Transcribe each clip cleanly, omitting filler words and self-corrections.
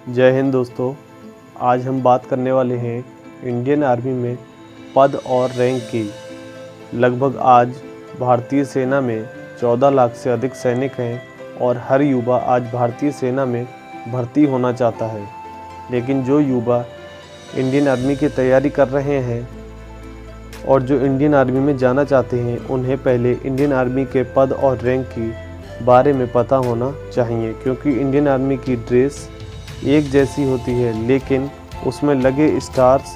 जय हिंद दोस्तों। आज हम बात करने वाले हैं इंडियन आर्मी में पद और रैंक की। लगभग आज भारतीय सेना में 14 लाख से अधिक सैनिक हैं और हर युवा आज भारतीय सेना में भर्ती होना चाहता है। लेकिन जो युवा इंडियन आर्मी की तैयारी कर रहे हैं और जो इंडियन आर्मी में जाना चाहते हैं, उन्हें पहले इंडियन आर्मी के पद और रैंक की बारे में पता होना चाहिए, क्योंकि इंडियन आर्मी की ड्रेस एक जैसी होती है, लेकिन उसमें लगे स्टार्स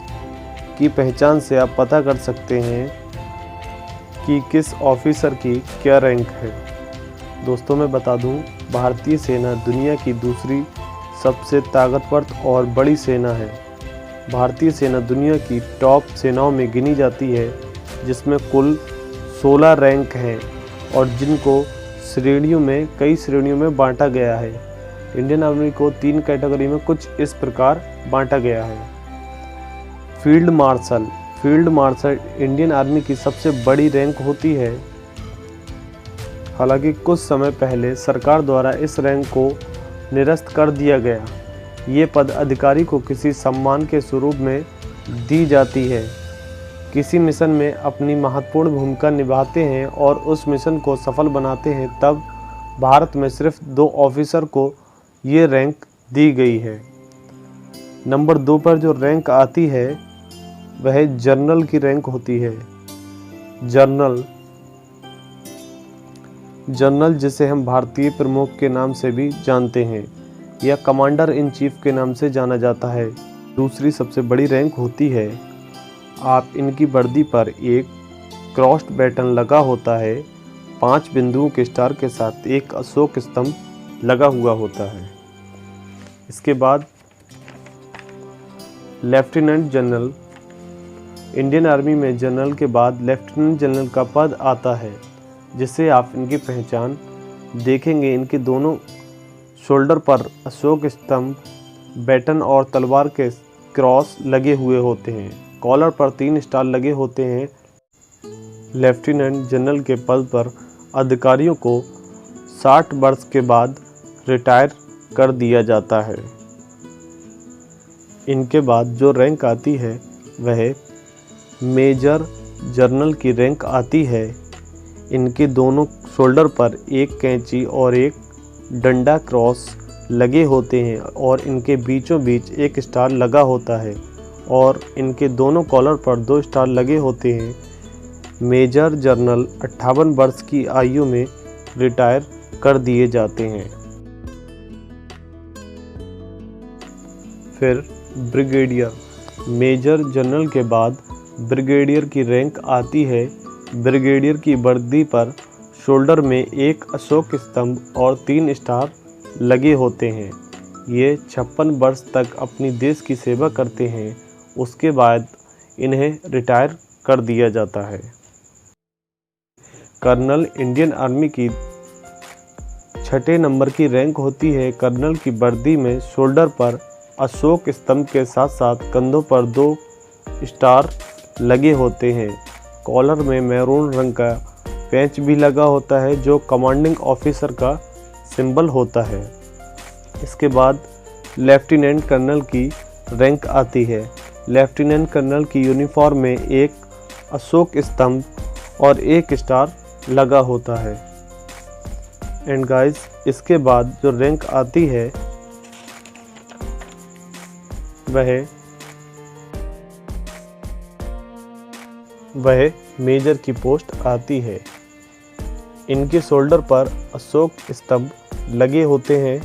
की पहचान से आप पता कर सकते हैं कि किस ऑफिसर की क्या रैंक है। दोस्तों मैं बता दूं, भारतीय सेना दुनिया की दूसरी सबसे ताकतवर और बड़ी सेना है। भारतीय सेना दुनिया की टॉप सेनाओं में गिनी जाती है, जिसमें कुल 16 रैंक हैं और जिनको कई श्रेणियों में बांटा गया है। इंडियन आर्मी को 3 कैटेगरी में कुछ इस प्रकार बांटा गया है। फील्ड मार्शल इंडियन आर्मी की सबसे बड़ी रैंक होती है। हालांकि कुछ समय पहले सरकार द्वारा इस रैंक को निरस्त कर दिया गया। ये पद अधिकारी को किसी सम्मान के स्वरूप में दी जाती है, किसी मिशन में अपनी महत्वपूर्ण भूमिका निभाते हैं और उस मिशन को सफल बनाते हैं, तब भारत में सिर्फ 2 ऑफिसर को ये रैंक दी गई है। नंबर 2 पर जो रैंक आती है वह जनरल की रैंक होती है। जनरल जिसे हम भारतीय प्रमुख के नाम से भी जानते हैं या कमांडर इन चीफ के नाम से जाना जाता है। दूसरी सबसे बड़ी रैंक होती है। आप इनकी वर्दी पर एक क्रॉस्ड बैटन लगा होता है। 5 बिंदुओं के स्टार के साथ एक अशोक स्तंभ लगा हुआ होता है। इसके बाद लेफ्टिनेंट जनरल। इंडियन आर्मी में जनरल के बाद लेफ्टिनेंट जनरल का पद आता है, जिससे आप इनकी पहचान देखेंगे। इनके दोनों शोल्डर पर अशोक स्तंभ, बैटन और तलवार के क्रॉस लगे हुए होते हैं। कॉलर पर 3 स्टार लगे होते हैं। लेफ्टिनेंट जनरल के पद पर अधिकारियों को 60 वर्ष के बाद रिटायर कर दिया जाता है। इनके बाद जो रैंक आती है वह मेजर जनरल की रैंक आती है। इनके दोनों शोल्डर पर एक कैंची और एक डंडा क्रॉस लगे होते हैं और इनके बीचों बीच एक स्टार लगा होता है और इनके दोनों कॉलर पर 2 स्टार लगे होते हैं। मेजर जनरल 58 वर्ष की आयु में रिटायर कर दिए जाते हैं। फिर ब्रिगेडियर। मेजर जनरल के बाद ब्रिगेडियर की रैंक आती है। ब्रिगेडियर की वर्दी पर शोल्डर में एक अशोक स्तंभ और 3 स्टार लगे होते हैं। ये 56 वर्ष तक अपनी देश की सेवा करते हैं। उसके बाद इन्हें रिटायर कर दिया जाता है। कर्नल इंडियन आर्मी की 6 नंबर की रैंक होती है। कर्नल की वर्दी में शोल्डर पर अशोक स्तंभ के साथ साथ कंधों पर 2 स्टार लगे होते हैं। कॉलर में मैरून रंग का पैच भी लगा होता है, जो कमांडिंग ऑफिसर का सिंबल होता है। इसके बाद लेफ्टिनेंट कर्नल की रैंक आती है। लेफ्टिनेंट कर्नल की यूनिफॉर्म में एक अशोक स्तंभ और एक स्टार लगा होता है। एंड गाइस, इसके बाद जो रैंक आती है वह मेजर की पोस्ट आती है। इनके शोल्डर पर अशोक स्तंभ लगे होते हैं।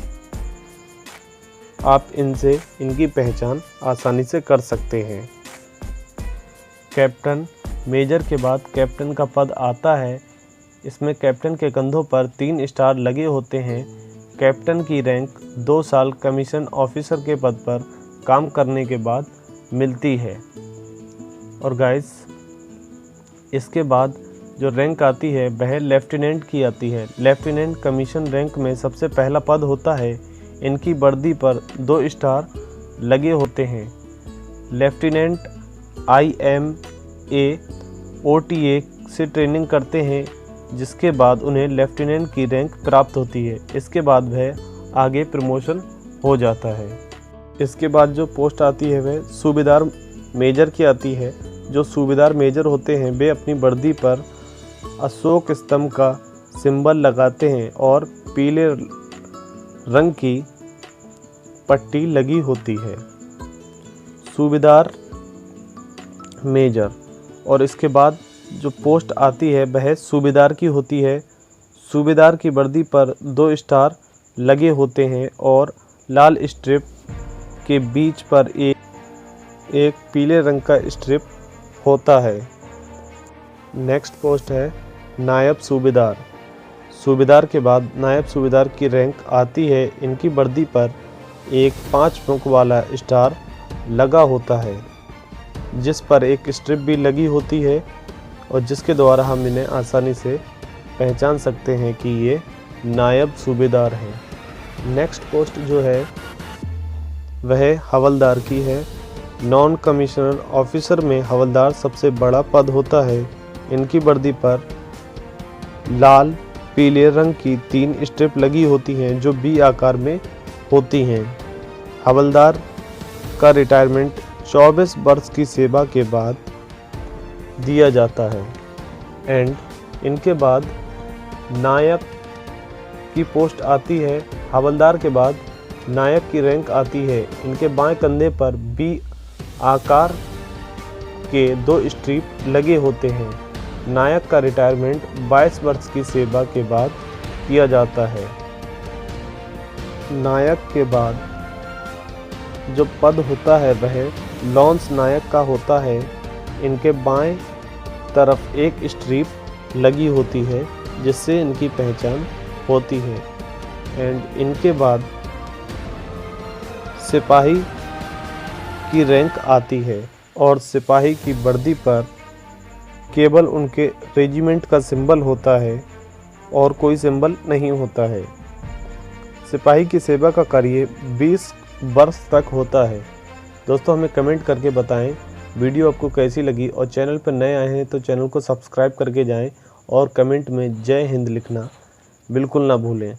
आप इनसे इनकी पहचान आसानी से कर सकते हैं। कैप्टन। मेजर के बाद कैप्टन का पद आता है। इसमें कैप्टन के कंधों पर 3 स्टार लगे होते हैं। कैप्टन की रैंक 2 साल कमीशन ऑफिसर के पद पर काम करने के बाद मिलती है। और गाइस, इसके बाद जो रैंक आती है वह लेफ्टिनेंट की आती है। लेफ्टिनेंट कमीशन रैंक में सबसे पहला पद होता है। इनकी वर्दी पर 2 स्टार लगे होते हैं। लेफ्टिनेंट IMA OTA से ट्रेनिंग करते हैं, जिसके बाद उन्हें लेफ्टिनेंट की रैंक प्राप्त होती है। इसके बाद वह आगे प्रमोशन हो जाता है। इसके बाद जो पोस्ट आती है वह सूबेदार मेजर की आती है। जो सूबेदार मेजर होते हैं वे अपनी वर्दी पर अशोक स्तंभ का सिंबल लगाते हैं और पीले रंग की पट्टी लगी होती है। सूबेदार मेजर। और इसके बाद जो पोस्ट आती है वह सूबेदार की होती है। सूबेदार की वर्दी पर 2 स्टार लगे होते हैं और लाल स्ट्रिप के बीच पर एक पीले रंग का स्ट्रिप होता है। नेक्स्ट पोस्ट है नायब सूबेदार। सूबेदार के बाद नायब सूबेदार की रैंक आती है। इनकी वर्दी पर एक 5 पंख वाला स्टार लगा होता है, जिस पर एक स्ट्रिप भी लगी होती है और जिसके द्वारा हम इन्हें आसानी से पहचान सकते हैं कि ये नायब सूबेदार हैं। नेक्स्ट पोस्ट जो है वह हवलदार की है। नॉन कमिश्नर ऑफिसर में हवलदार सबसे बड़ा पद होता है। इनकी वर्दी पर लाल पीले रंग की 3 स्ट्रिप लगी होती हैं जो बी आकार में होती हैं। हवलदार का रिटायरमेंट 24 वर्ष की सेवा के बाद दिया जाता है। एंड इनके बाद नायक की पोस्ट आती है। हवलदार के बाद नायक की रैंक आती है। इनके बाएं कंधे पर बी आकार के 2 स्ट्रिप लगे होते हैं। नायक का रिटायरमेंट 22 वर्ष की सेवा के बाद किया जाता है। नायक के बाद जो पद होता है वह लॉन्स नायक का होता है। इनके बाएं तरफ एक स्ट्रिप लगी होती है जिससे इनकी पहचान होती है। एंड इनके बाद सिपाही की रैंक आती है और सिपाही की वर्दी पर केवल उनके रेजिमेंट का सिंबल होता है और कोई सिंबल नहीं होता है। सिपाही की सेवा का कार्य 20 वर्ष तक होता है। दोस्तों हमें कमेंट करके बताएं वीडियो आपको कैसी लगी और चैनल पर नए आए हैं तो चैनल को सब्सक्राइब करके जाएं और कमेंट में जय हिंद लिखना बिल्कुल ना भूलें।